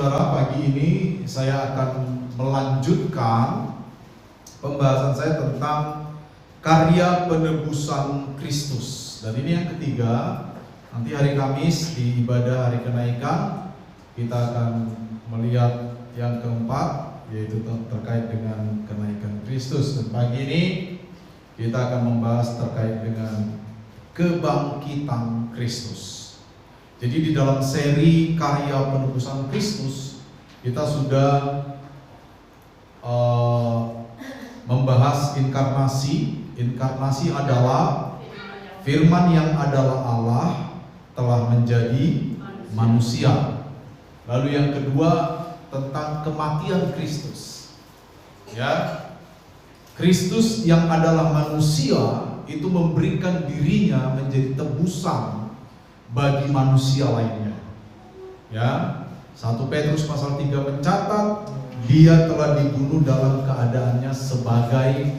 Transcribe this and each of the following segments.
saudara-saudara, pagi ini saya akan melanjutkan pembahasan saya tentang karya penebusan Kristus. Dan ini yang ketiga. Nanti hari Kamis di ibadah hari kenaikan kita akan melihat yang keempat, yaitu terkait dengan kenaikan Kristus. Dan pagi ini kita akan membahas terkait dengan kebangkitan Kristus. Jadi di dalam seri karya penebusan Kristus kita sudah membahas inkarnasi. Inkarnasi adalah firman yang adalah Allah telah menjadi manusia. Lalu yang kedua tentang kematian Kristus. Ya, Kristus yang adalah manusia itu memberikan dirinya menjadi tebusan bagi manusia lainnya. Ya, 1 Petrus pasal 3 mencatat dia telah dibunuh dalam keadaannya sebagai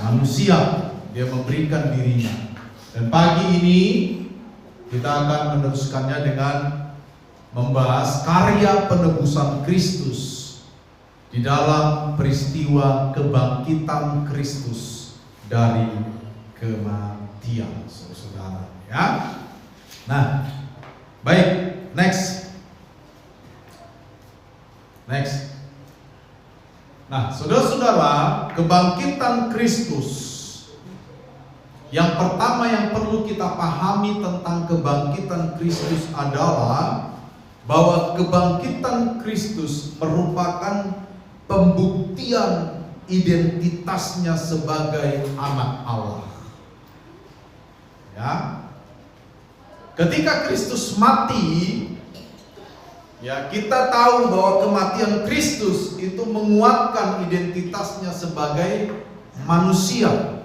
manusia. Dia memberikan dirinya. Dan pagi ini kita akan meneruskannya dengan membahas karya penebusan Kristus di dalam peristiwa kebangkitan Kristus dari kematian, saudara. Ya. Nah, baik, next. Nah, saudara-saudara, kebangkitan Kristus. Yang pertama yang perlu kita pahami tentang kebangkitan Kristus adalah bahwa kebangkitan Kristus merupakan pembuktian identitasnya sebagai anak Allah. Ya. Ketika Kristus mati, ya, kita tahu bahwa kematian Kristus itu menguatkan identitasnya sebagai manusia.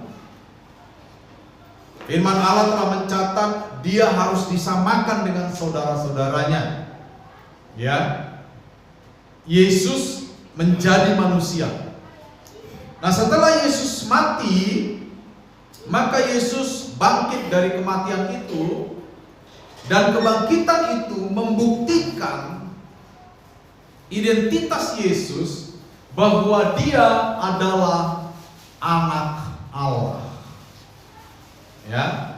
Firman Allah telah mencatat dia harus disamakan dengan saudara-saudaranya. Ya. Yesus menjadi manusia. Nah, setelah Yesus mati, maka Yesus bangkit dari kematian itu. Dan kebangkitan itu membuktikan identitas Yesus bahwa dia adalah anak Allah. Ya,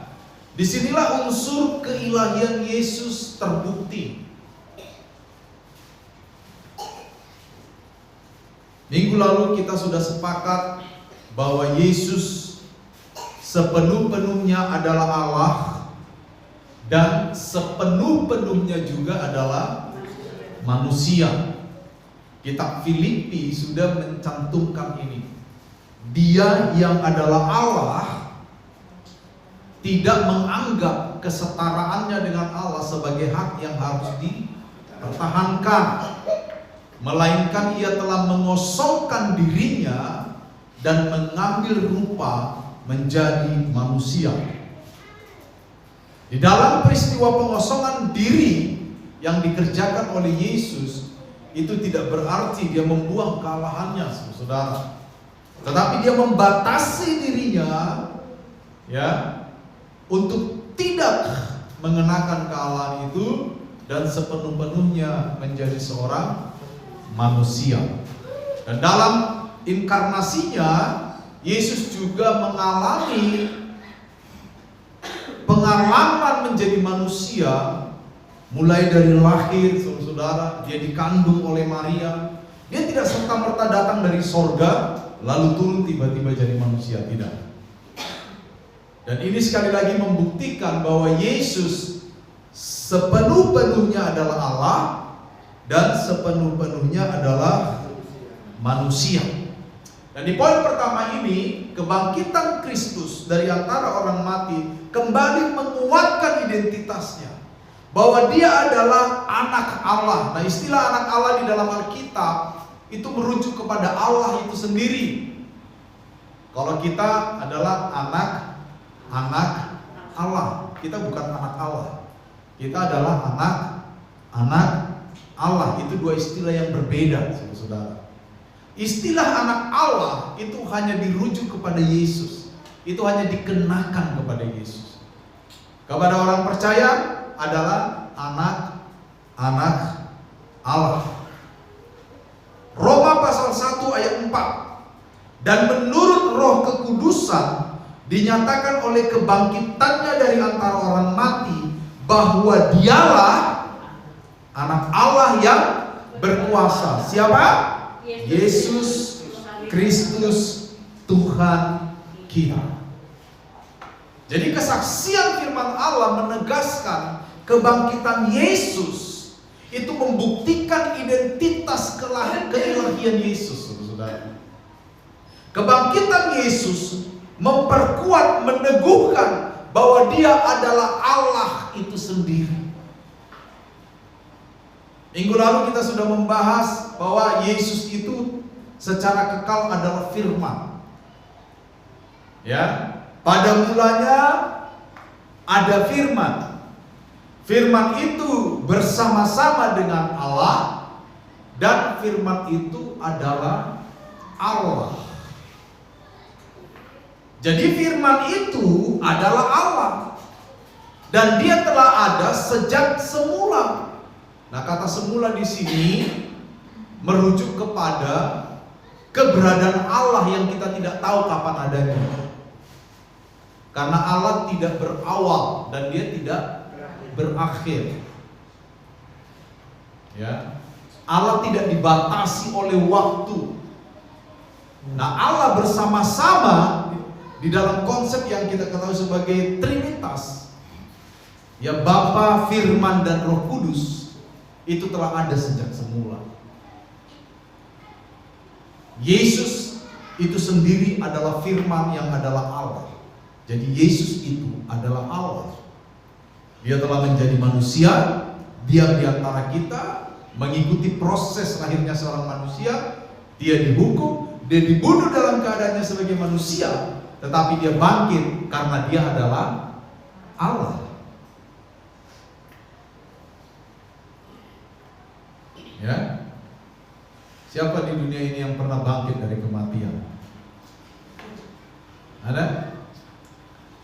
disinilah unsur keilahian Yesus terbukti. Minggu lalu kita sudah sepakat bahwa Yesus sepenuh-penuhnya adalah Allah. Dan sepenuh-penuhnya juga adalah manusia. Kitab Filipi sudah mencantumkan ini. Dia yang adalah Allah tidak menganggap kesetaraannya dengan Allah sebagai hak yang harus dipertahankan, melainkan ia telah mengosongkan dirinya dan mengambil rupa menjadi manusia. Di dalam peristiwa pengosongan diri yang dikerjakan oleh Yesus, itu tidak berarti dia membuang kealahannya, saudara. Tetapi dia membatasi dirinya, ya, untuk tidak mengenakan kealahan itu dan sepenuh-penuhnya menjadi seorang manusia. Dan dalam inkarnasinya, Yesus juga mengalami pengalaman menjadi manusia, mulai dari lahir, saudara, dia dikandung oleh Maria. Dia tidak serta-merta datang dari sorga lalu turun tiba-tiba jadi manusia, tidak. Dan ini sekali lagi membuktikan bahwa Yesus sepenuh-penuhnya adalah Allah dan sepenuh-penuhnya adalah manusia. Dan di poin pertama ini, kebangkitan Kristus dari antara orang mati kembali menguatkan identitasnya, bahwa dia adalah anak Allah. Nah, istilah anak Allah di dalam Alkitab itu merujuk kepada Allah itu sendiri. Kalau kita adalah anak Allah, kita bukan anak Allah. Kita adalah anak Allah. Itu dua istilah yang berbeda, saudara. Istilah anak Allah itu hanya dirujuk kepada Yesus. Itu hanya dikenakan kepada Yesus. Kepada orang percaya adalah anak Allah. 4. Dan menurut Roh Kekudusan dinyatakan oleh kebangkitannya dari antara orang mati bahwa dialah Anak Allah yang berkuasa. Siapa? Yesus Kristus Tuhan kita. Jadi kesaksian firman Allah menegaskan kebangkitan Yesus itu membuktikan identitas keilahian Yesus, saudara. Kebangkitan Yesus memperkuat, meneguhkan bahwa Dia adalah Allah itu sendiri. Minggu lalu kita sudah membahas bahwa Yesus itu secara kekal adalah firman. Ya, pada mulanya ada firman. Firman itu bersama-sama dengan Allah, dan firman itu adalah Allah. Jadi firman itu adalah Allah, dan Dia telah ada sejak semula. Nah, kata semula di sini merujuk kepada keberadaan Allah yang kita tidak tahu kapan adanya. Karena Allah tidak berawal dan Dia tidak berakhir. Ya. Allah tidak dibatasi oleh waktu. Nah, Allah bersama-sama di dalam konsep yang kita ketahui sebagai Trinitas, ya, Bapa, Firman, dan Roh Kudus, itu telah ada sejak semula. Yesus itu sendiri adalah firman yang adalah Allah. Jadi Yesus itu adalah Allah. Dia telah menjadi manusia, diam di antara kita, mengikuti proses lahirnya seorang manusia. Dia dihukum, dia dibunuh dalam keadaannya sebagai manusia, tetapi dia bangkit karena dia adalah Allah. Ya. Siapa di dunia ini yang pernah bangkit dari kematian? Ada?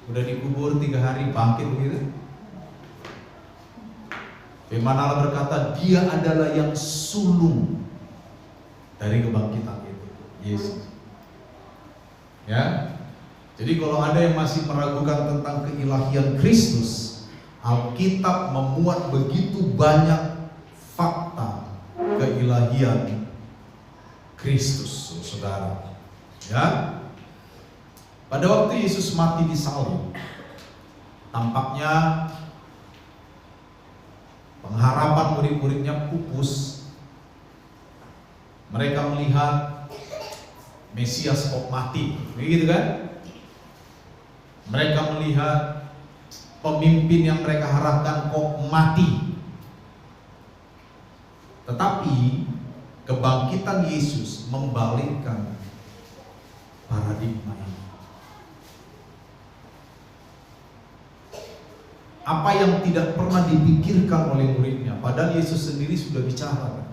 Udah dikubur 3 hari bangkit begitu? Firman Allah berkata, Dia adalah yang sulung dari kebangkitan itu, Yesus. Ya. Jadi kalau ada yang masih meragukan tentang keilahian Kristus, Alkitab memuat begitu banyak fakta keilahian Kristus, saudara. Ya. Pada waktu Yesus mati di salib, tampaknya pengharapan murid-muridnya pupus. Mereka melihat Mesias kok mati, begitu kan? Mereka melihat pemimpin yang mereka harapkan kok mati. Tetapi kebangkitan Yesus membalikkan paradigma ini. Apa yang tidak pernah dipikirkan oleh muridnya, padahal Yesus sendiri sudah bicara.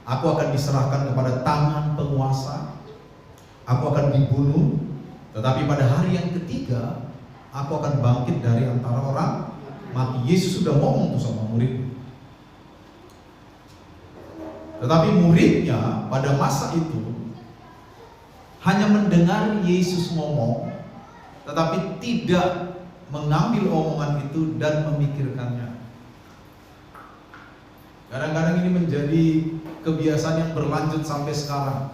Aku akan diserahkan kepada tangan penguasa, aku akan dibunuh, tetapi pada hari yang ketiga aku akan bangkit dari antara orang mati. Yesus sudah ngomong tuh sama murid. Tetapi muridnya pada masa itu hanya mendengar Yesus ngomong, tetapi tidak mengambil omongan itu dan memikirkannya. Kadang-kadang ini menjadi kebiasaan yang berlanjut sampai sekarang.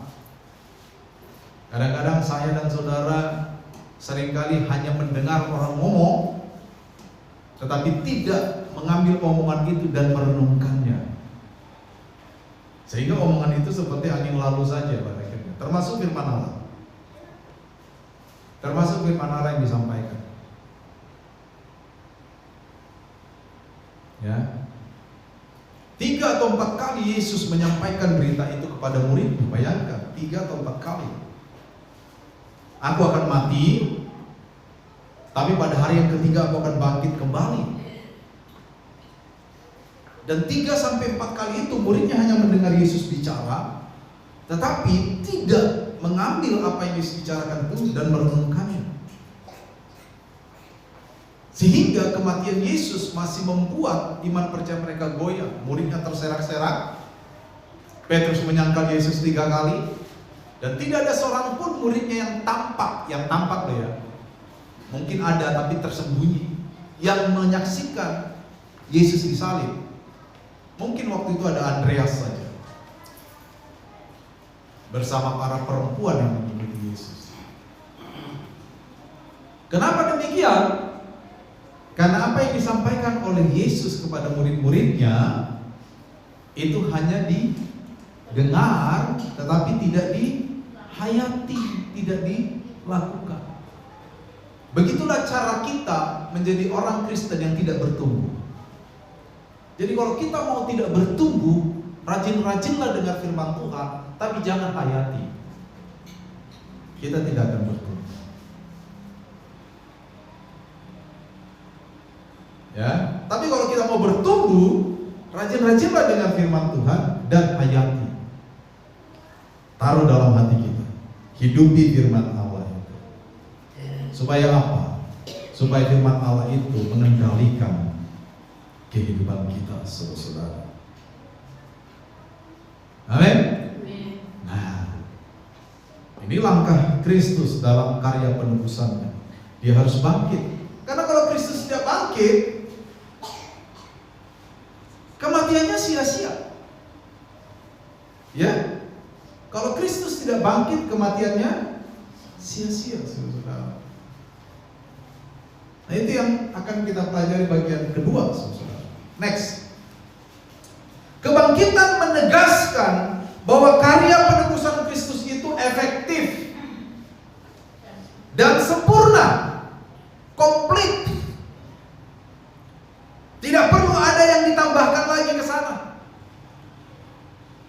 Kadang-kadang saya dan saudara seringkali hanya mendengar orang ngomong, tetapi tidak mengambil omongan itu dan merenungkannya. Sehingga omongan itu seperti angin lalu saja pada akhirnya. Termasuk firman Allah. Termasuk firman Allah yang disampaikan. Ya. 3 atau 4 kali Yesus menyampaikan berita itu kepada murid. Bayangkan, 3 atau 4 kali. Aku akan mati, tapi pada hari yang ketiga aku akan bangkit kembali. Dan 3 sampai 4 kali itu muridnya hanya mendengar Yesus bicara, tetapi tidak mengambil apa yang Yesus bicarakan itu dan merenungkannya. Sehingga kematian Yesus masih membuat iman percaya mereka goyah. Muridnya terserak-serak, Petrus menyangkal Yesus 3 kali, dan tidak ada seorang pun muridnya yang tampak loh ya. Mungkin ada tapi tersembunyi, yang menyaksikan Yesus disalib. Mungkin waktu itu ada Andreas saja, bersama para perempuan yang mengikuti Yesus. Kenapa demikian? Karena apa yang disampaikan oleh Yesus kepada murid-muridnya itu hanya didengar, tetapi tidak dihayati, tidak dilakukan. Begitulah cara kita menjadi orang Kristen yang tidak bertumbuh. Jadi kalau kita mau tidak bertumbuh, rajin-rajinlah dengar firman Tuhan, tapi jangan hayati. Kita tidak akan bertumbuh. Ya, tapi kalau kita mau bertumbuh, rajin-rajinlah dengan firman Tuhan dan hayati. Taruh dalam hati kita. Hidupi firman Allah itu. Supaya apa? Supaya firman Allah itu mengendalikan kehidupan kita, saudara-saudara. Amin. Nah, ini langkah Kristus dalam karya penebusannya. Dia harus bangkit. Karena kalau Kristus tidak bangkit, kematiannya sia-sia. Ya, kalau Kristus tidak bangkit, kematiannya sia-sia, saudara. Nah, itu yang akan kita pelajari bagian kedua, saudara. Next, kebangkitan menegaskan bahwa karya penebusan Kristus itu efektif dan sempurna, komplit. Tidak perlu ada yang ditambahkan lagi ke sana.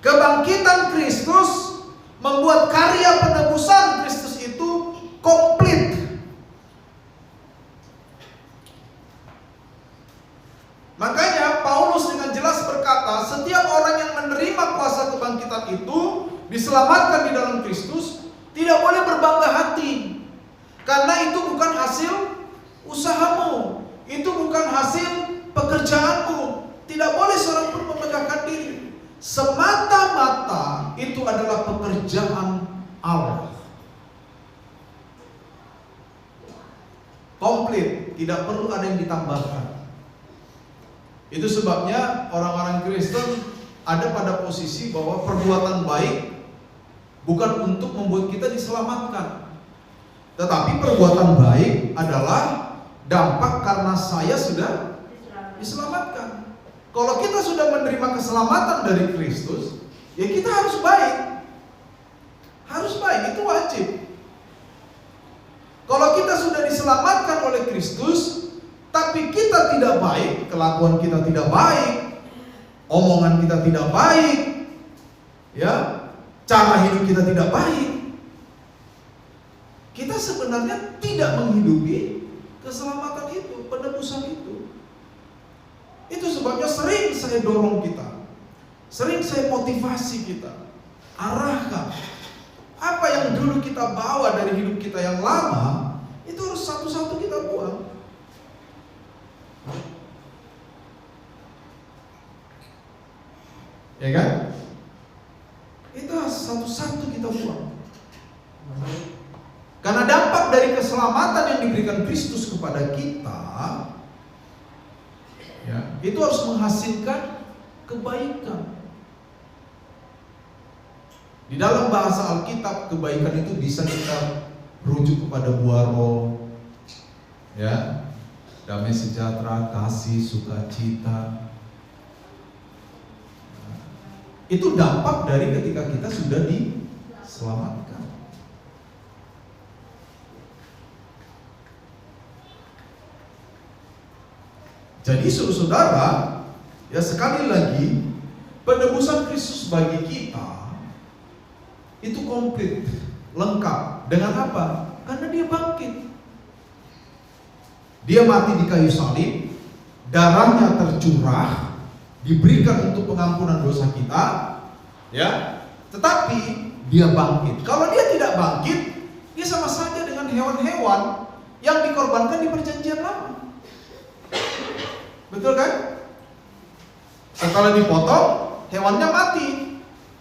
Kebangkitan Kristus membuat karya penebusan Kristus itu komplit. Makanya Paulus dengan jelas berkata, setiap orang yang menerima kuasa kebangkitan itu diselamatkan di dalam Kristus, tidak boleh berbangga hati. Karena itu bukan hasil usahamu, itu bukan hasil pekerjaanmu. Tidak boleh seorang pun memegahkan diri. Semata-mata itu adalah pekerjaan Allah. Komplit, tidak perlu ada yang ditambahkan. Itu sebabnya orang-orang Kristen ada pada posisi bahwa perbuatan baik bukan untuk membuat kita diselamatkan, tetapi perbuatan baik adalah dampak karena saya sudah diselamatkan. Kalau kita sudah menerima keselamatan dari Kristus, ya kita harus baik. Harus baik, itu wajib. Kalau kita sudah diselamatkan oleh Kristus, tapi kita tidak baik, kelakuan kita tidak baik, omongan kita tidak baik, ya, cara hidup kita tidak baik, kita sebenarnya tidak menghidupi keselamatan itu, penebusan itu. Itu sebabnya sering saya dorong kita, sering saya motivasi kita, arahkan apa yang dulu kita bawa dari hidup kita yang lama, itu harus satu-satu kita buang. Ya kan? Itu harus satu-satu kita buang. Karena dampak dari keselamatan yang diberikan Kristus kepada kita, ya, itu harus menghasilkan kebaikan. Di dalam bahasa Alkitab, kebaikan itu bisa kita rujuk kepada buah roh, ya, damai sejahtera, kasih, sukacita. Itu dampak dari ketika kita sudah diselamatkan. Jadi saudara, ya sekali lagi, penebusan Kristus bagi kita itu komplit, lengkap. Dengan apa? Karena dia bangkit. Dia mati di kayu salib, darahnya tercurah, diberikan untuk pengampunan dosa kita, ya. Tetapi dia bangkit. Kalau dia tidak bangkit, dia sama saja dengan hewan-hewan yang dikorbankan di perjanjian lama. Betul kan? Setelah dipotong, hewannya mati.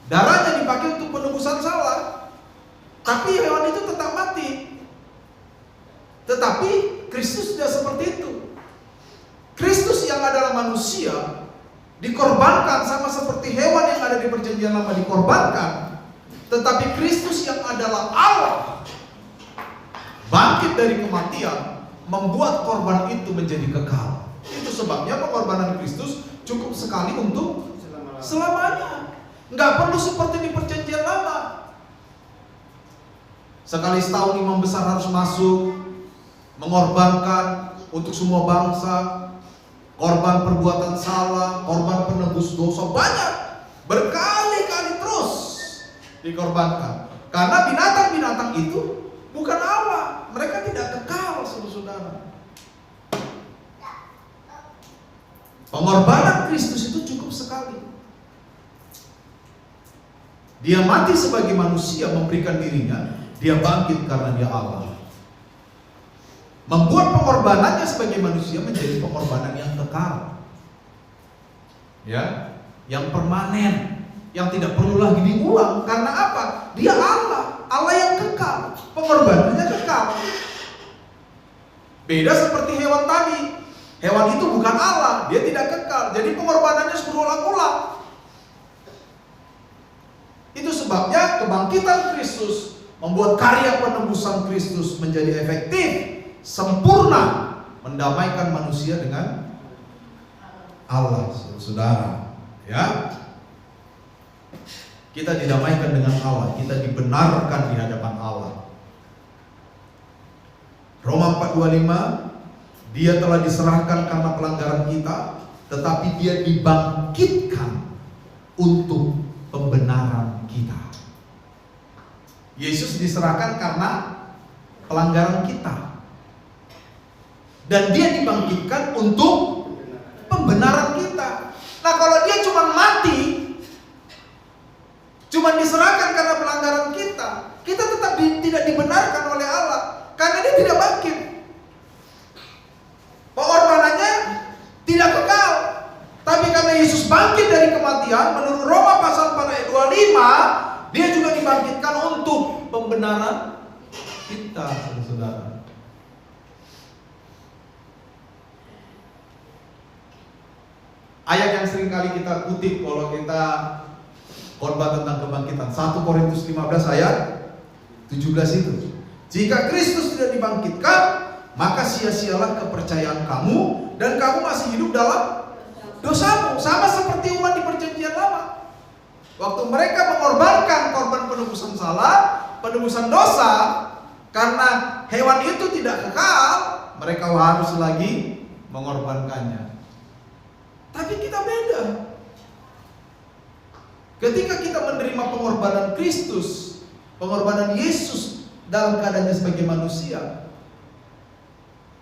Darahnya dipakai untuk penebusan salah, tapi hewan itu tetap mati. Tetapi Kristus tidak seperti itu. Kristus yang adalah manusia dikorbankan sama seperti hewan yang ada di perjanjian lama dikorbankan. Tetapi Kristus yang adalah Allah bangkit dari kematian, membuat korban itu menjadi kekal. Itu sebabnya pengorbanan Kristus cukup sekali untuk selamanya. Nggak perlu seperti di perjanjian lama. Sekali setahun imam besar harus masuk, mengorbankan untuk semua bangsa, korban perbuatan salah, korban penebus dosa, banyak, berkali-kali terus dikorbankan. Karena binatang-binatang itu bukan Allah, mereka tidak kekal, saudara-saudara. Pengorbanan Kristus itu cukup sekali. Dia mati sebagai manusia, memberikan dirinya, dia bangkit karena dia Allah. Membuat pengorbanannya sebagai manusia menjadi pengorbanan yang kekal, ya, yang permanen, yang tidak perlu lagi diulang. Karena apa? Dia Allah, Allah yang kekal, pengorbanannya kekal. Beda seperti hewan tadi. Hewan itu bukan Allah, dia tidak kekal, jadi pengorbanannya berulang-ulang. Itu sebabnya kebangkitan Kristus membuat karya penebusan Kristus menjadi efektif, sempurna, mendamaikan manusia dengan Allah, saudara. Ya, kita didamaikan dengan Allah, kita dibenarkan di hadapan Allah. Roma 4:25, dia telah diserahkan karena pelanggaran kita, tetapi dia dibangkitkan untuk pembenaran kita. Yesus diserahkan karena pelanggaran kita, dan dia dibangkitkan untuk pembenaran kita. Nah, kalau dia cuma mati, cuma diserahkan karena pelanggaran kita, kita tetap tidak dibenarkan oleh Allah, karena dia tidak bangkit. Pengorbanannya tidak kekal. Tapi karena Yesus bangkit dari kematian, menurut Roma pasal 4 ayat 25, dia juga dibangkitkan untuk pembenaran kita, saudara. Ayat yang sering kali kita kutip kalau kita khotbah tentang kebangkitan, 1 Korintus 15 ayat 17 itu. Jika Kristus tidak dibangkitkan, maka sia-sialah kepercayaan kamu, dan kamu masih hidup dalam dosamu. Sama seperti umat di perjanjian lama. Waktu mereka mengorbankan korban penebusan salah, penebusan dosa, karena hewan itu tidak kekal, mereka harus lagi mengorbankannya. Tapi kita beda. Ketika kita menerima pengorbanan Kristus, pengorbanan Yesus dalam keadaannya sebagai manusia,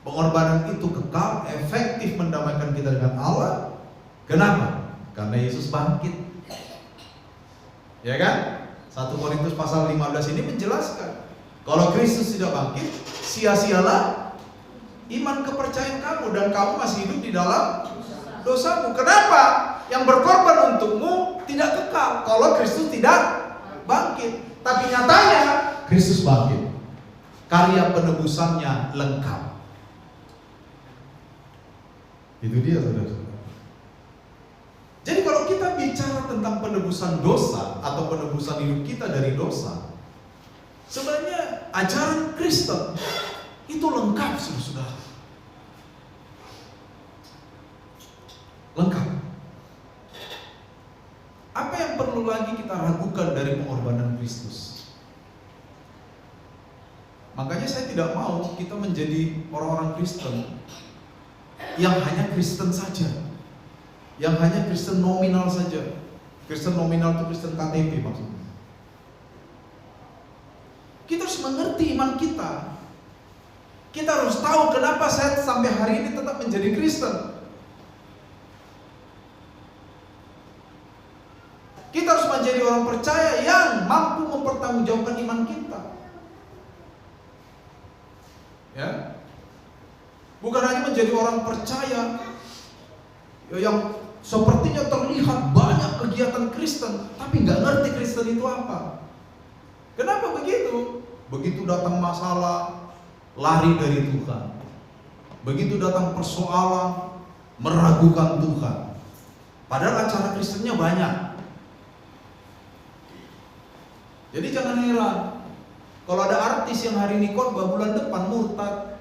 pengorbanan itu kekal, efektif mendamaikan kita dengan Allah. Kenapa? Karena Yesus bangkit. Ya kan? 1 Korintus pasal 15 ini menjelaskan, kalau Kristus tidak bangkit, sia-sialah iman kepercayaan kamu, dan kamu masih hidup di dalam dosamu. Kenapa? Yang berkorban untukmu tidak kekal kalau Kristus tidak bangkit. Tapi nyatanya Kristus bangkit. Karya penebusannya lengkap. Itu dia, saudara-saudara. Jadi kalau kita bicara tentang penebusan dosa atau penebusan hidup kita dari dosa, sebenarnya ajaran Kristen itu lengkap, saudara. Lengkap. Apa yang perlu lagi kita ragukan dari pengorbanan Kristus? Makanya saya tidak mau kita menjadi orang-orang Kristen yang hanya Kristen saja, yang hanya Kristen nominal saja. Kristen nominal itu Kristen KTP maksudnya. Kita harus mengerti iman kita. Kita harus tahu kenapa saya sampai hari ini tetap menjadi Kristen. Kita harus menjadi orang percaya yang mampu mempertanggungjawabkan iman kita. Ya, bukan hanya menjadi orang percaya yang sepertinya terlihat banyak kegiatan Kristen, tapi nggak ngerti Kristen itu apa. Kenapa begitu? Begitu datang masalah, lari dari Tuhan. Begitu datang persoalan, meragukan Tuhan. Padahal acara Kristennya banyak. Jadi jangan heran kalau ada artis yang hari ini khotbah, bulan depan murtad.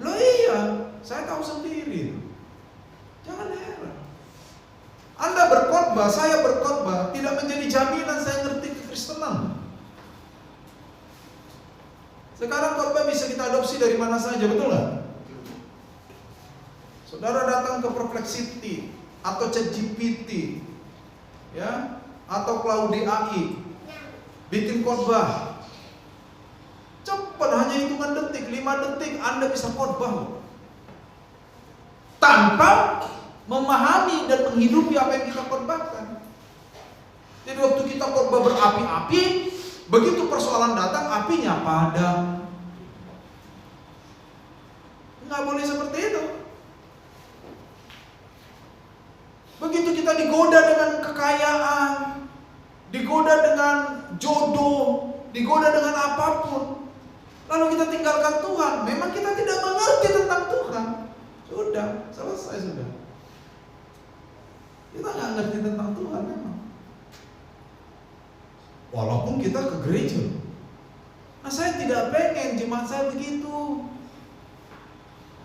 Loh iya, saya tahu sendiri. Jangan heran. Anda berkhotbah, saya berkhotbah, tidak menjadi jaminan saya ngerti kekristenan. Sekarang khotbah bisa kita adopsi dari mana saja, betul nggak? Saudara datang ke Perplexity atau ChatGPT, ya, atau Cloud AI, bikin khotbah, cepat, hanya hitungan detik, 5 detik Anda bisa khotbah tanpa memahami dan menghidupi apa yang kita khotbahkan. Jadi waktu kita khotbah berapi-api, begitu persoalan datang, apinya padam. Nggak boleh seperti itu. Begitu kita digoda dengan kekayaan, digoda dengan jodoh, digoda dengan apapun, lalu kita tinggalkan Tuhan, memang kita tidak mengerti tentang Tuhan. Sudah, selesai sudah. Kita nggak ngerti tentang Tuhan memang. Walaupun kita ke gereja. Nah, saya tidak pengen jemaat saya begitu.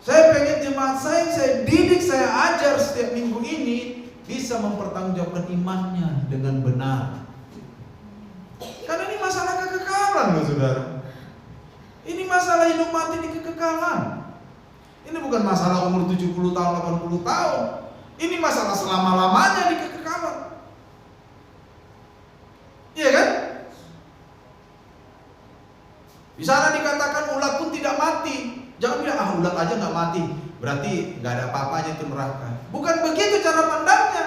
Saya pengen jemaat saya didik, saya ajar setiap minggu ini bisa mempertanggungjawabkan imannya dengan benar. Karena ini masalah kekekalan loh saudara. Ini masalah hidup mati di kekekalan. Ini bukan masalah umur 70 tahun, 80 tahun. Ini masalah selama-lamanya di kekekalan. Iya kan? Di sana dikatakan ulat pun tidak mati. Jangan bilang ulat aja nggak mati, berarti nggak ada apa-apanya itu neraka. Bukan begitu cara pandangnya.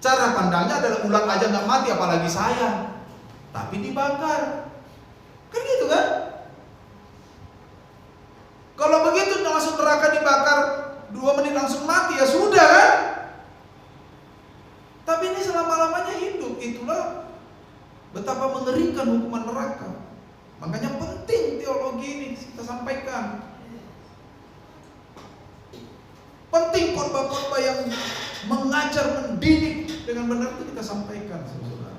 Cara pandangnya adalah ulat aja nggak mati, apalagi saya. Tapi dibakar. Kan gitu kan? Kalau begitu masuk neraka dibakar 2 menit langsung mati, ya sudah kan? Tapi ini selama-lamanya hidup. Itulah betapa mengerikan hukuman neraka. Makanya penting teologi ini kita sampaikan. Penting khotbah-khotbah yang mengajar, mendidik dengan benar itu kita sampaikan, saudara.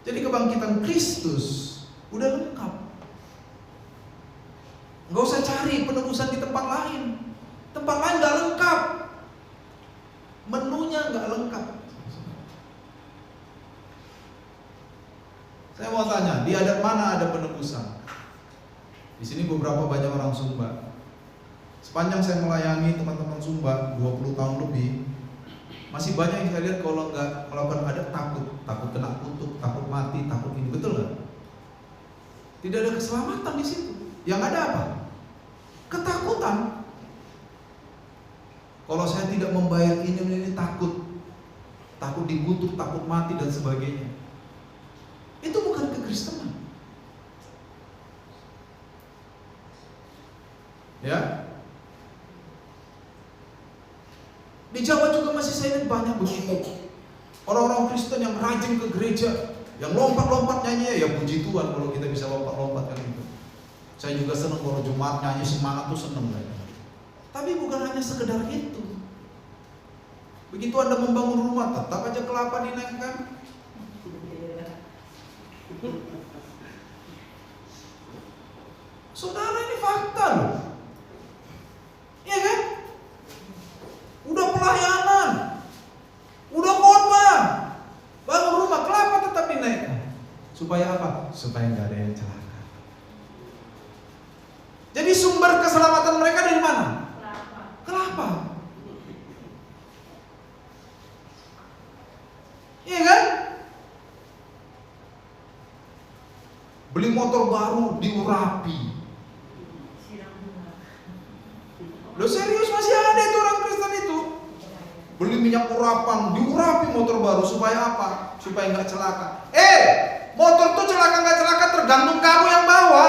Jadi kebangkitan Kristus udah lengkap. Nggak usah cari penebusan di tempat lain. Tempat lain nggak lengkap. Menunya nggak lengkap. Saya mau tanya, di adat mana ada penebusan? Di sini beberapa banyak orang Sumba. Sepanjang saya melayani teman-teman Sumba 20 tahun lebih, masih banyak yang saya lihat kalau nggak melakukan adat takut kena kutuk, takut mati, takut ini, betul nggak? Tidak ada keselamatan di situ. Yang ada apa? Ketakutan. Kalau saya tidak membayar ini takut dikutuk, takut mati dan sebagainya. Itu bukan kekristenan. Ya. Di Jawa juga masih saya lihat banyak begitu. Orang-orang Kristen yang rajin ke gereja, yang lompat-lompat nyanyi, ya puji Tuhan kalau kita bisa lompat-lompat kan itu. Saya juga senang kalau Jumat nyanyi, semangat tuh senang. Tapi bukan hanya sekedar itu. Begitu Anda membangun rumah, tetap aja kelapa dinaikkan. Saudara, ini fakta loh. Iya kan? Udah pelayanan, udah khotbah, bangun rumah, kelapa tetap dinaikkan. Supaya apa? Supaya nggak ada yang celaka. Jadi sumber keselamatan mereka dari mana? Kelapa. Iya kan? Beli motor baru diurapi. Loh serius, masih ada itu orang Kristen itu. Beli minyak urapan, diurapi motor baru supaya apa? Supaya nggak celaka. Motor tuh celaka nggak celaka tergantung kamu yang bawa.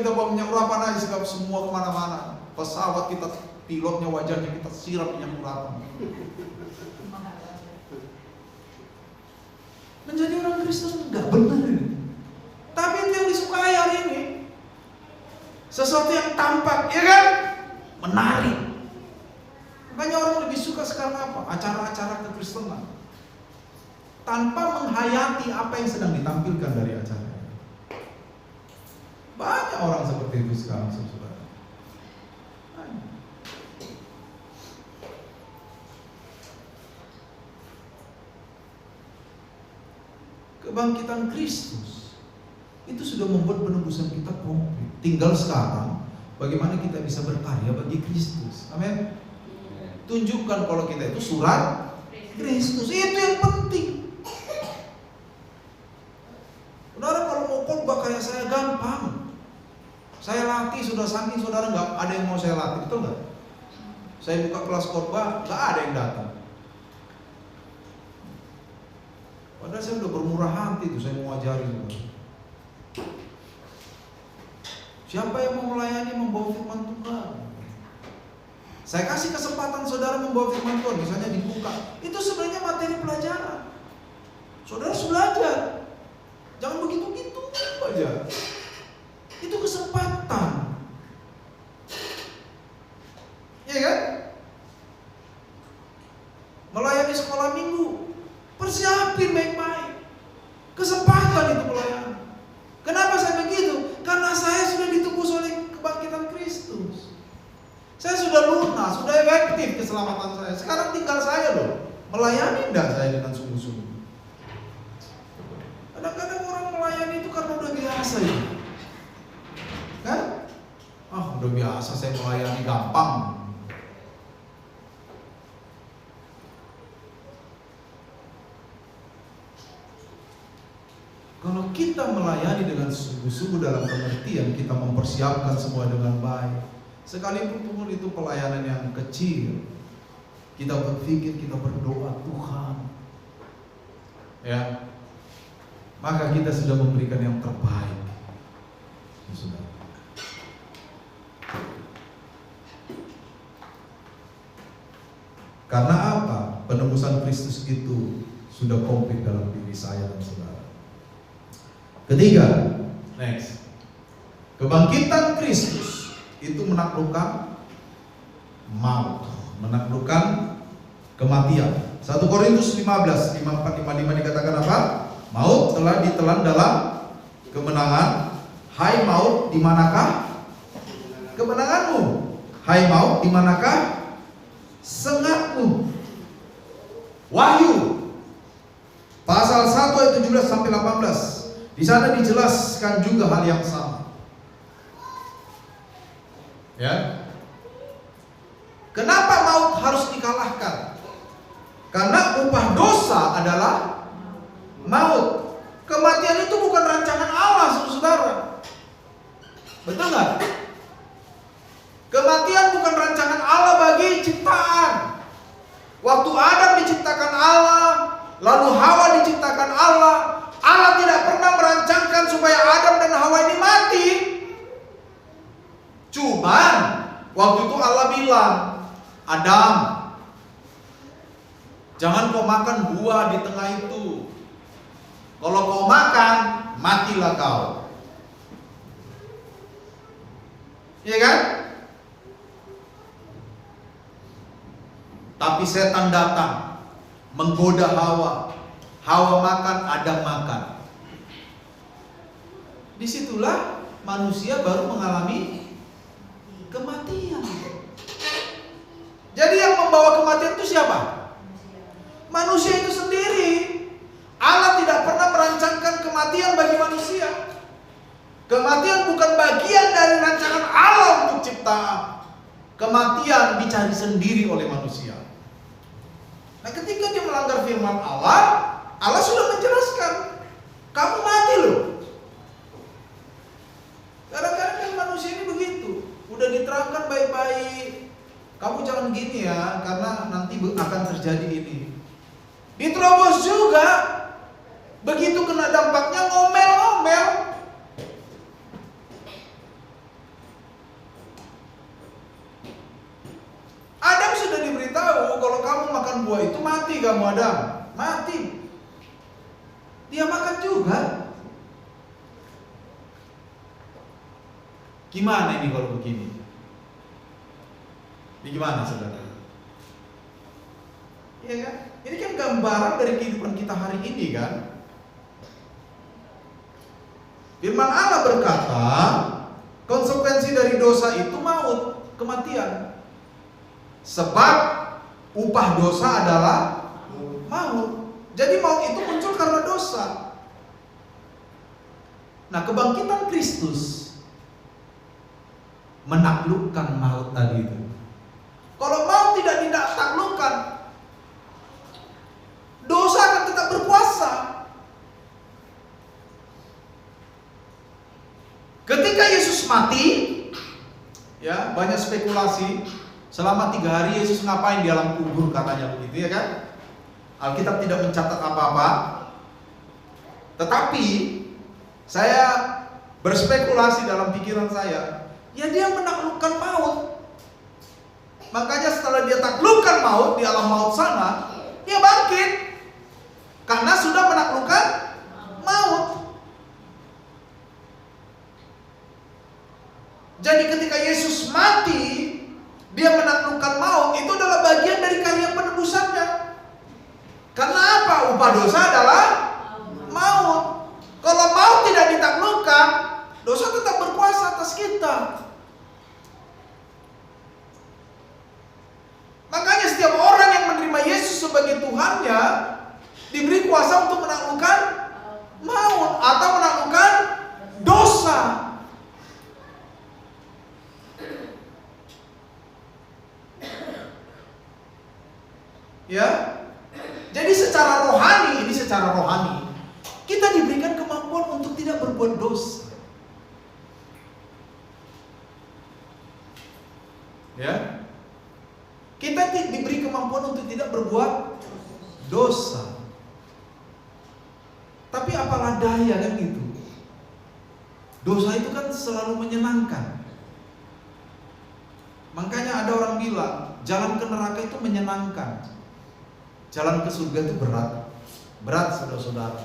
kita bawa minyak urapan aja semua kemana-mana. Pesawat kita, pilotnya wajahnya kita siram minyak urapan. Menjadi orang Kristen nggak benar ini. Tapi itu yang disukai hari ini. Sesuatu yang tampak, ya kan? Menarik. Makanya orang lebih suka sekarang apa? Acara-acara kekristenan. Tanpa menghayati apa yang sedang ditampilkan dari acara. Banyak orang seperti itu sekarang, saudara. Kebangkitan Kristus itu sudah membuat penebusan kita komplit. Tinggal sekarang bagaimana kita bisa berkarya bagi Kristus. Amin. Tunjukkan kalau kita itu surat Kristus. Itu yang penting. Saudara kalau mau khotbah kayak saya gampang. Saya latih sudah saking saudara nggak ada yang mau saya latih, betul nggak? Saya buka kelas khotbah nggak ada yang datang. Padahal saya udah bermurah hati tuh, saya mau ajari saudara. Siapa yang mau melayani membawa firman Tuhan? Saya kasih kesempatan saudara membawa firman Tuhan, misalnya dibuka. Itu sebenarnya materi pelajaran. Saudara harus belajar. Jangan begitu-gitu aja. Itu kesempatan. Iya kan? Melayani sekolah minggu, persiapin baik-baik. Kesempatan itu melayani. Kenapa saya begitu? Karena saya sudah ditebus oleh kebangkitan Kristus. Saya sudah lunas, sudah efektif keselamatan saya. Sekarang tinggal saya loh. Melayani enggak saya dengan sungguh-sungguh? Kadang-kadang orang melayani itu karena udah biasa ya. Kan? Udah biasa saya melayani gampang. Kalau kita melayani dengan sungguh-sungguh dalam pengertian kita mempersiapkan semua dengan baik. Sekalipun itu pelayanan yang kecil, kita berpikir, kita berdoa Tuhan, ya, maka kita sudah memberikan yang terbaik. Sudah. Karena apa? Penebusan Kristus itu sudah komplit dalam diri saya dan saudara. Ketiga, next, kebangkitan Kristus itu menaklukkan maut, menaklukkan kematian. 1 Korintus 15, 54-55 dikatakan apa? Maut telah ditelan dalam kemenangan. Hai maut, di manakah kemenanganmu? Hai maut, di manakah sengatmu? Wahyu pasal 1 ayat 17 sampai 18. Di sana dijelaskan juga hal yang sama. Ya. Kenapa maut harus dikalahkan? Karena upah dosa adalah maut. Kematian itu bukan rancangan Allah, saudara. Betul nggak? Kematian bukan rancangan Allah bagi ciptaan. Waktu Adam diciptakan Allah, lalu Hawa diciptakan Allah, Allah tidak pernah merancangkan supaya Adam dan Hawa ini mati. Cuman waktu itu Allah bilang, Adam, jangan kau makan buah di tengah itu. Kalau kau makan, matilah kau. Iya kan? Tapi setan datang menggoda Hawa. Hawa makan, Adam makan. Disitulah manusia baru mengalami kematian. Jadi yang membawa kematian itu siapa? Manusia itu sendiri. Allah tidak pernah merancangkan kematian bagi manusia. Kematian bukan bagian dari rancangan Allah untuk ciptaan. Kematian dicari sendiri oleh manusia. Nah, ketika dia melanggar firman Allah, Allah sudah menjelaskan, kamu mati loh. Kadang-kadang kan manusia ini begitu, udah diterangkan baik-baik, kamu jangan gini ya, karena nanti akan terjadi ini. Diterobos juga, begitu kena dampaknya ngomel-ngomel. kamu Adam, mati. Dia makan juga. Gimana ini kalau begini? Ini gimana saudara? Iya kan? Ini kan gambaran dari kehidupan kita hari ini kan? Firman Allah berkata, konsekuensi dari dosa itu maut, kematian. Sebab upah dosa adalah maut. Jadi maut itu muncul karena dosa. Nah, kebangkitan Kristus menaklukkan maut tadi itu. Kalau maut tidak ditaklukkan, dosa akan tetap berkuasa. Ketika Yesus mati, ya banyak spekulasi. Selama 3 hari Yesus ngapain di alam kubur katanya begitu ya kan? Alkitab tidak mencatat apa-apa. Tetapi saya berspekulasi dalam pikiran saya, ya dia menaklukkan maut. Makanya setelah dia taklukkan maut di alam maut sana, dia bangkit. Karena sudah menaklukkan maut. Jadi ketika Yesus mati, dia menaklukkan maut, itu adalah bagian dari karya penebusannya. Karena apa? Upah dosa adalah maut. Kalau maut tidak ditaklukkan, dosa tetap berkuasa atas kita. Makanya setiap orang yang menerima Yesus sebagai Tuhannya diberi kuasa untuk menaklukkan maut atau menaklukkan dosa. Ya, jadi secara rohani, kita diberikan kemampuan untuk tidak berbuat dosa. Ya, kita diberi kemampuan untuk tidak berbuat dosa. Tapi apalah daya kan gitu. Dosa itu kan selalu menyenangkan. Makanya ada orang bilang, jalan ke neraka itu menyenangkan. Jalan ke surga itu berat. Berat saudara-saudara.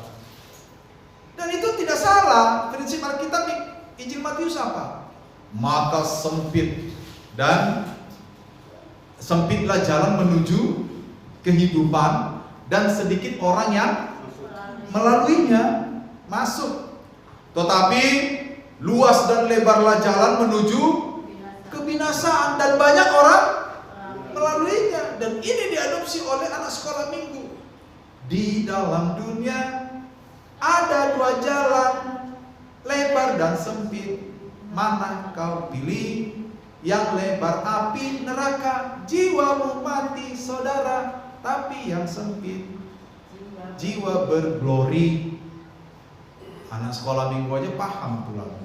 Dan itu tidak salah. Prinsip Alkitab Injil Matius apa? Maka sempitlah jalan menuju kehidupan, dan sedikit orang yang melaluinya, masuk. Tetapi luas dan lebarlah jalan menuju kebinasaan, dan banyak orang melaluinya. Dan ini diadopsi oleh anak sekolah minggu. Di dalam dunia ada 2 jalan, lebar dan sempit. Mana kau pilih? Yang lebar api neraka, jiwamu mati saudara. Tapi yang sempit, jiwa berglori. Anak sekolah minggu aja paham tuh lagu.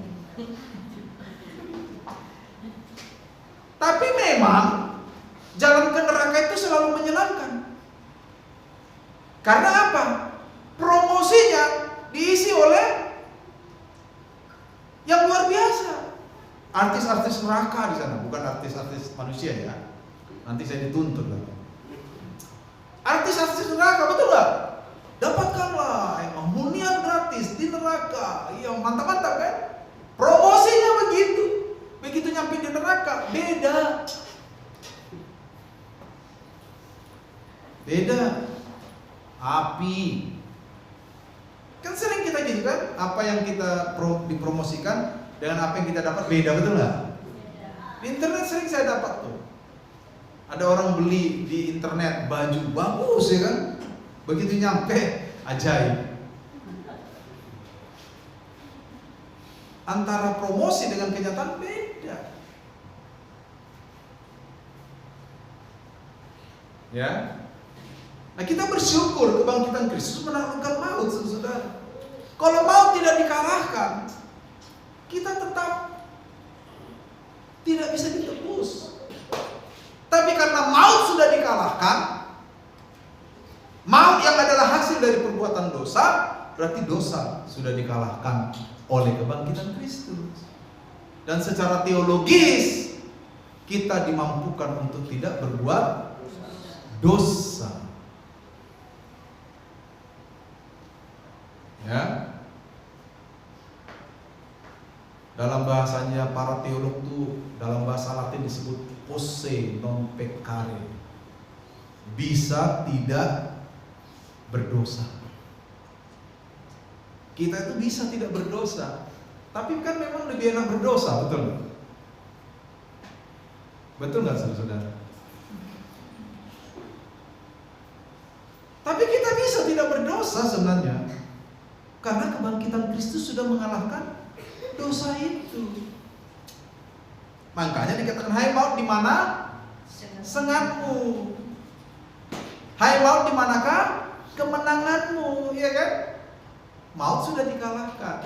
Tapi memang jalan ke neraka itu selalu menyenangkan. Karena apa? Promosinya diisi oleh yang luar biasa. Artis-artis neraka di sana, bukan artis-artis manusia ya. Nanti saya dituntut lagi. Artis-artis neraka, betul nggak? Dapatkanlah hunian gratis di neraka. Iya, mantap-mantap kan? Promosinya begitu. Begitu nyampe di neraka, beda. Api. Kan sering kita gitu kan? Apa yang kita dipromosikan dengan apa yang kita dapat beda, betul nggak? Di internet sering saya dapat tuh. Ada orang beli di internet baju bagus ya kan? Begitu nyampe, ajaib. Antara promosi dengan kenyataan beda. Ya. Nah, kita bersyukur kebangkitan Kristus menaklukkan maut, saudara. Kalau maut tidak dikalahkan, kita tetap tidak bisa ditebus. Tapi karena maut sudah dikalahkan, maut yang adalah hasil dari perbuatan dosa, berarti dosa sudah dikalahkan oleh kebangkitan Kristus. Dan secara teologis, kita dimampukan untuk tidak berbuat dosa. Dalam bahasanya para teolog itu, dalam bahasa Latin disebut posse non peccare. Bisa tidak berdosa. Kita itu bisa tidak berdosa, tapi kan memang lebih enak berdosa, betul nggak? Betul nggak saudara-saudara? Tapi kita bisa tidak berdosa sebenarnya, karena kebangkitan Kristus sudah mengalahkan dosa itu. Makanya dikatakan, hai maut di mana sengatmu? Hai maut di manakah kemenanganmu? Iya kan? Maut sudah dikalahkan.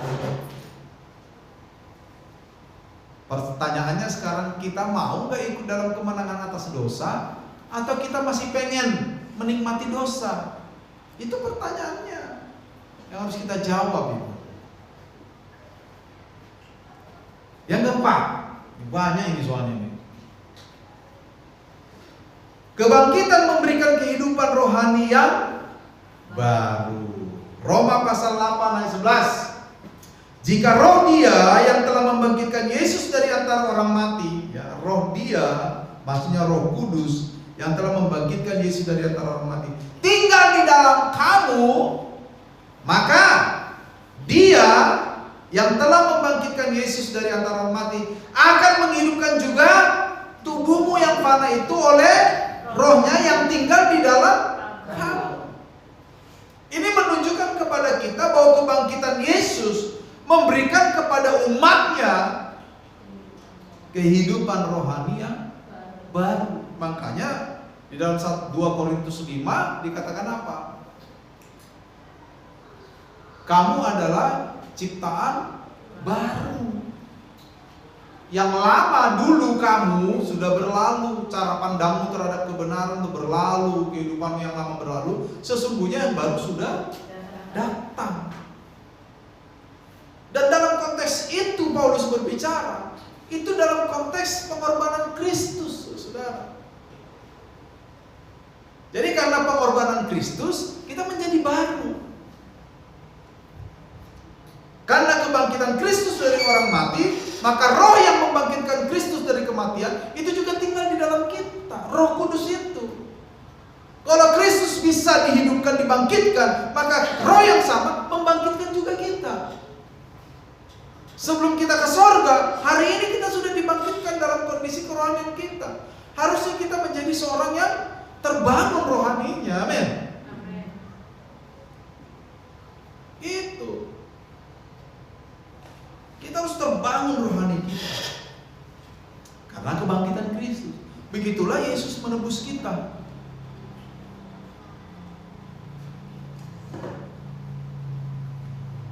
Pertanyaannya sekarang, kita mau nggak ikut dalam kemenangan atas dosa, atau kita masih pengen menikmati dosa? Itu pertanyaannya yang harus kita jawab. Yang keempat, banyak ini soalnya ini. Kebangkitan memberikan kehidupan rohani yang baru. Roma pasal 8 ayat 11. Jika roh Dia yang telah membangkitkan Yesus dari antara orang mati, ya, roh Dia, maksudnya Roh Kudus yang telah membangkitkan Yesus dari antara orang mati, tinggal di dalam kamu, maka Dia yang telah membangkitkan Yesus dari antara orang mati akan menghidupkan juga tubuhmu yang fana itu oleh rohnya yang tinggal di dalam kamu. Ini menunjukkan kepada kita bahwa kebangkitan Yesus memberikan kepada umatnya kehidupan rohani yang baru. Makanya di dalam 2 Korintus 5 dikatakan apa? Kamu adalah ciptaan baru. Yang lama dulu kamu sudah berlalu, cara pandangmu terhadap kebenaran itu berlalu, kehidupan yang lama berlalu, sesungguhnya yang baru sudah datang. Dan dalam konteks itu Paulus berbicara, itu dalam konteks pengorbanan Kristus, saudara. Jadi karena pengorbanan Kristus, kita menjadi baru. Karena kebangkitan Kristus dari orang mati, maka roh yang membangkitkan Kristus dari kematian itu juga tinggal di dalam kita. Roh Kudus itu. Kalau Kristus bisa dihidupkan, dibangkitkan, maka roh yang sama membangkitkan juga kita. Sebelum kita ke sorga, hari ini kita sudah dibangkitkan dalam kondisi kerohanian kita. Harusnya kita menjadi seorang yang terbangun rohaninya. Amin. Itu. Kita harus terbangun rohani kita karena kebangkitan Kristus. Begitulah Yesus menebus kita.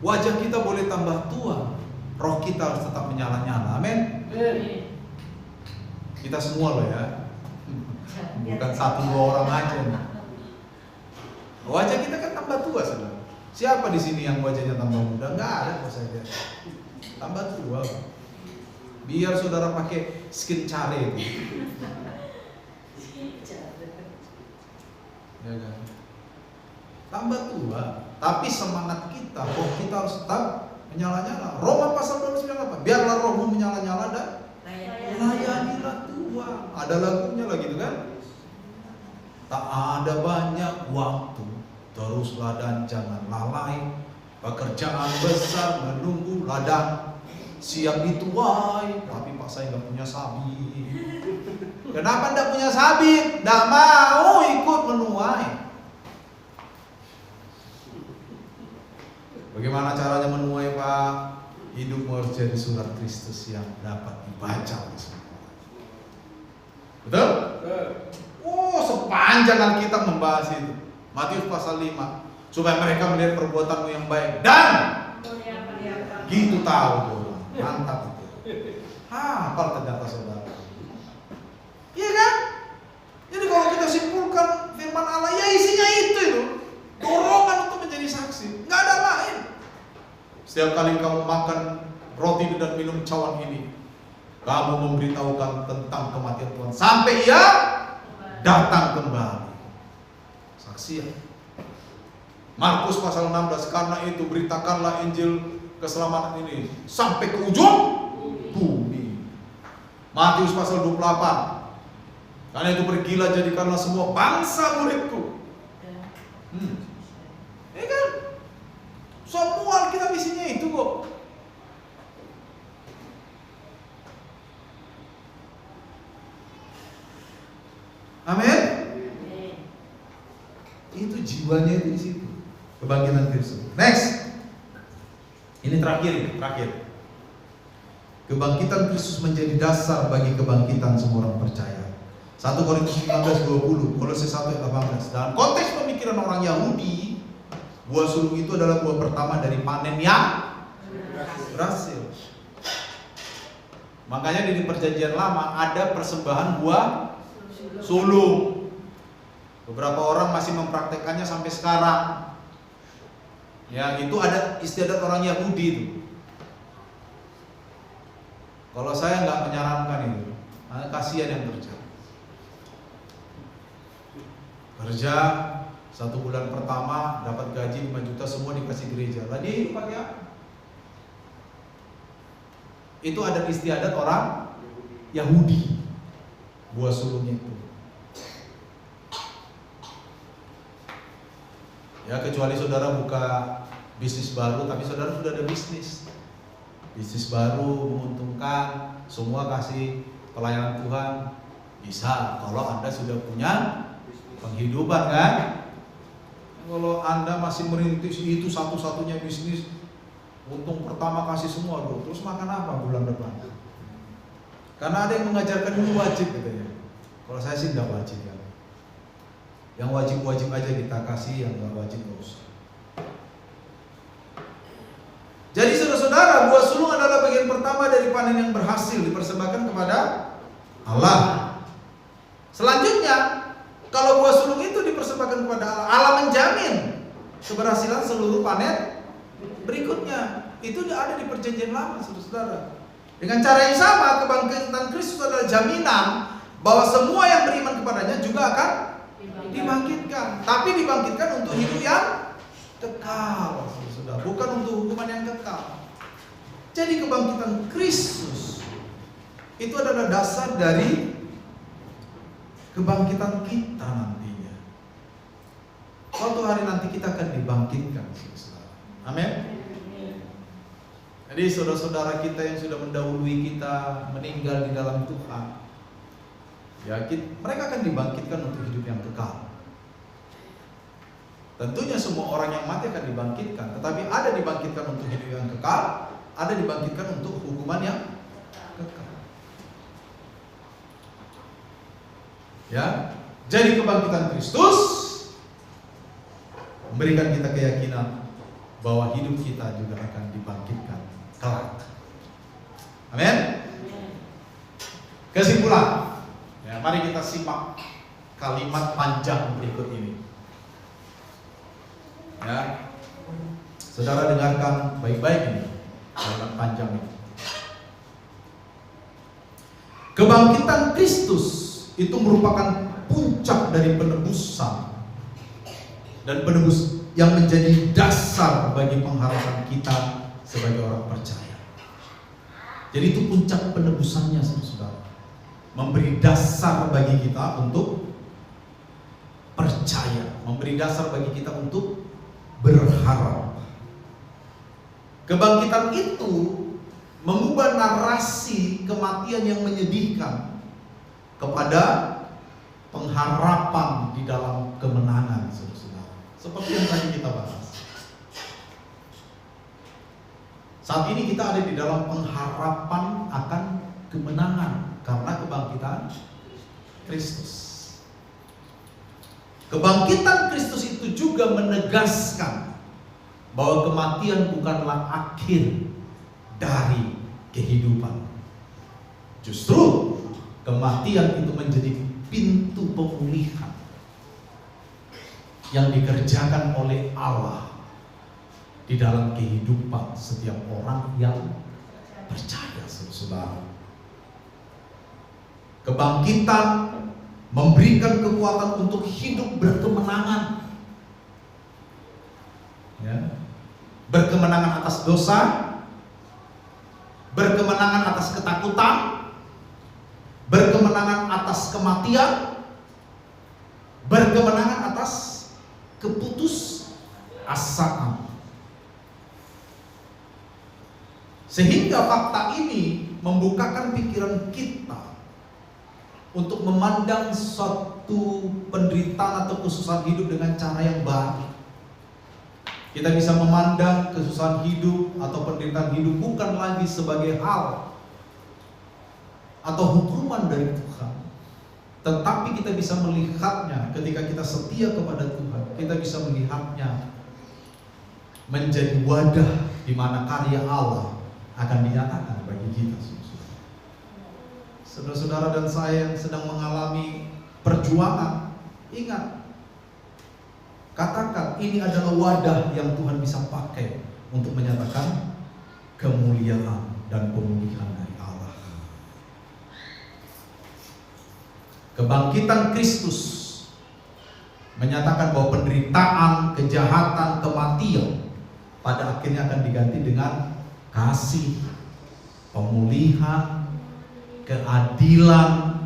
Wajah kita boleh tambah tua, roh kita harus tetap menyala-nyala. Amin. Kita semua loh ya, bukan 1-2 orang aja. Wajah kita kan tambah tua, saudara. Siapa di sini yang wajahnya tambah muda? Enggak ada kok saya. Tambah tua. Biar saudara pakai skin care itu. Ya kan? Tambah tua, tapi semangat kita, roh kita harus tetap menyala-nyala. Roma pasal 29 apa? Biarlah rohmu menyala-nyala dan layanilah Tuhan. Ada lagunya lagi itu kan? Tak ada banyak waktu, teruslah dan jangan lalai. Pekerjaan besar menunggu ladang, siap dituai. Tapi Pak saya nggak punya sabit. Kenapa nggak punya sabit? Nggak mau ikut menuai. Bagaimana caranya menuai, Pak? Hidupmu harus jadi surat Kristus yang dapat dibaca oleh semua. Betul? Oh, sepanjang Alkitab membahas itu. Matius pasal 5. Supaya mereka melihat perbuatanmu yang baik dan gitu tahu tuh. Mantap itu. Hafal ternyata saudara. Iya kan? Jadi kalau kita simpulkan firman Allah, ya isinya itu. Dorongan untuk menjadi saksi. Nggak ada lain. Setiap kali kamu makan roti dan minum cawan ini, kamu memberitahukan tentang kematian Tuhan sampai Ia datang kembali. Saksi. Markus pasal 16, karena itu beritakanlah Injil keselamatan ini sampai ke ujung Matius pasal 28. Karena itu pergilah jadikanlah semua bangsa muridku. Ya kan? Semua kita misinya itu kok. Amin. Itu jiwanya itu di situ. Kebangkitan Kristus. Next. Ini terakhir. Kebangkitan Kristus menjadi dasar bagi kebangkitan semua orang percaya. 1 Korintus 15:20, Kolose 1:18. Dalam konteks pemikiran orang Yahudi, buah sulung itu adalah buah pertama dari panen yang berhasil. Makanya di perjanjian lama ada persembahan buah sulung. Beberapa orang masih mempraktekannya sampai sekarang. Ya, itu ada istiadat orang Yahudi itu. Kalau saya nggak menyarankan itu, karena kasihan yang kerja 1 bulan pertama dapat gaji 5 juta semua dikasih gereja. Lah dia hidup pakai apa? Itu ada istiadat orang Yahudi. Buah sulungnya itu. Ya, kecuali saudara buka bisnis baru, tapi saudara sudah ada bisnis baru menguntungkan, semua kasih pelayanan Tuhan, bisa kalau Anda sudah punya penghidupan kan. Kalau Anda masih merintis itu satu-satunya bisnis, untung pertama kasih semua dulu, terus makan apa bulan depan? Karena ada yang mengajarkan ini wajib katanya. Kalau saya sih tidak wajib ya. Yang wajib-wajib aja kita kasih, yang nggak wajib nggak usah. Jadi saudara-saudara, buah sulung adalah bagian pertama dari panen yang berhasil dipersembahkan kepada Allah. Selanjutnya, kalau buah sulung itu dipersembahkan kepada Allah, Allah menjamin keberhasilan seluruh panen berikutnya. Itu ada di perjanjian lama, saudara-saudara. Dengan cara yang sama, kebangkitan Kristus adalah jaminan bahwa semua yang beriman kepadanya juga akan dibangkitkan. Tapi dibangkitkan untuk hidup yang kekal, saudara, bukan untuk hukuman yang kekal. Jadi kebangkitan Kristus itu adalah dasar dari kebangkitan kita nantinya. Suatu hari nanti kita akan dibangkitkan, saudara. Amin. Jadi saudara-saudara kita yang sudah mendahului kita meninggal di dalam Tuhan, ya, mereka akan dibangkitkan untuk hidup yang kekal. Tentunya semua orang yang mati akan dibangkitkan, tetapi ada dibangkitkan untuk hidup yang kekal, ada dibangkitkan untuk hukuman yang kekal. Ya, jadi kebangkitan Kristus memberikan kita keyakinan bahwa hidup kita juga akan dibangkitkan kelak. Amin. Kesimpulan. Ya, mari kita simak kalimat panjang berikut ini. Ya, saudara dengarkan baik-baik ini kalimat panjang ini. Kebangkitan Kristus itu merupakan puncak dari penebusan dan penebus yang menjadi dasar bagi pengharapan kita sebagai orang percaya. Jadi itu puncak penebusannya, saudara. Memberi dasar bagi kita untuk percaya, memberi dasar bagi kita untuk berharap. Kebangkitan itu mengubah narasi kematian yang menyedihkan kepada pengharapan di dalam kemenangan, saudara. Seperti yang tadi kita bahas. Saat ini kita ada di dalam pengharapan akan kemenangan karena kebangkitan Kristus. Kebangkitan Kristus itu juga menegaskan bahwa kematian bukanlah akhir dari kehidupan. Justru kematian itu menjadi pintu pemulihan yang dikerjakan oleh Allah di dalam kehidupan setiap orang yang percaya, saudara. Kebangkitan memberikan kekuatan untuk hidup berkemenangan, ya. Berkemenangan atas dosa, berkemenangan atas ketakutan, berkemenangan atas kematian, berkemenangan atas keputusasaan. Sehingga fakta ini membukakan pikiran kita untuk memandang suatu penderitaan atau kesusahan hidup dengan cara yang baik. Kita bisa memandang kesusahan hidup atau penderitaan hidup bukan lagi sebagai hal atau hukuman dari Tuhan, tetapi kita bisa melihatnya ketika kita setia kepada Tuhan. Kita bisa melihatnya menjadi wadah di mana karya Allah akan dinyatakan bagi kita. Saudara-saudara dan saya yang sedang mengalami perjuangan, ingat, katakan ini adalah wadah yang Tuhan bisa pakai untuk menyatakan kemuliaan dan pemulihan dari Allah. Kebangkitan Kristus menyatakan bahwa penderitaan, kejahatan, kematian pada akhirnya akan diganti dengan kasih, pemulihan, keadilan,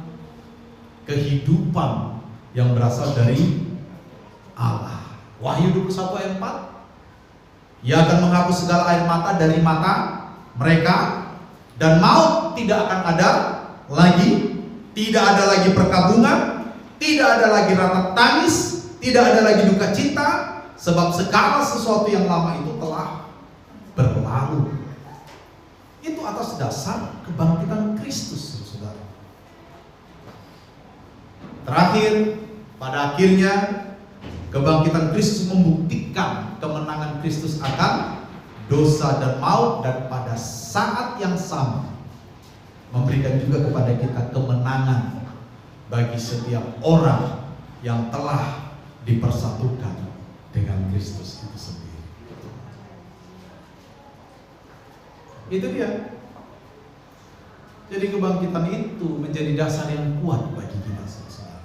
kehidupan yang berasal dari Allah. Wahyu 21 ayat 4, Ia akan menghapus segala air mata dari mata mereka, dan maut tidak akan ada lagi, tidak ada lagi perkabungan, tidak ada lagi ratap tangis, tidak ada lagi duka cita, sebab segala sesuatu yang lama itu telah berlalu. Itu atas dasar kebangkitan Kristus, saudara. Terakhir, pada akhirnya kebangkitan Kristus membuktikan kemenangan Kristus akan dosa dan maut, dan pada saat yang sama memberikan juga kepada kita kemenangan bagi setiap orang yang telah dipersatukan dengan Kristus itu sendiri. Itu dia. Jadi kebangkitan itu menjadi dasar yang kuat bagi kita, saudara.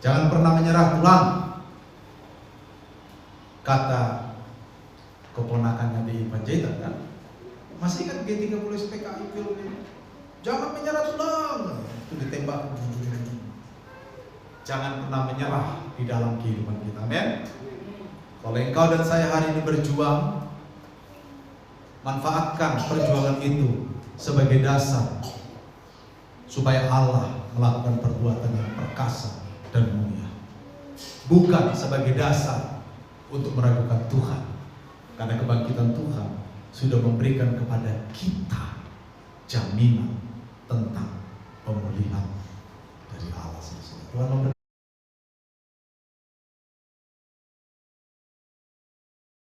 Jangan pernah menyerah, Tuhan, kata keponakannya di Panjaitan, kan? Masih ingat G30 SPKI film ini? Jangan menyerah, Tuhan. Itu ditembak. Jangan pernah menyerah di dalam kehidupan kita, amin. Kalau engkau dan saya hari ini berjuang, manfaatkan perjuangan itu sebagai dasar supaya Allah melakukan perbuatan yang perkasa dan mulia, bukan sebagai dasar untuk meragukan Tuhan, karena kebangkitan Tuhan sudah memberikan kepada kita jaminan tentang pemulihan dari Allah. Tuhan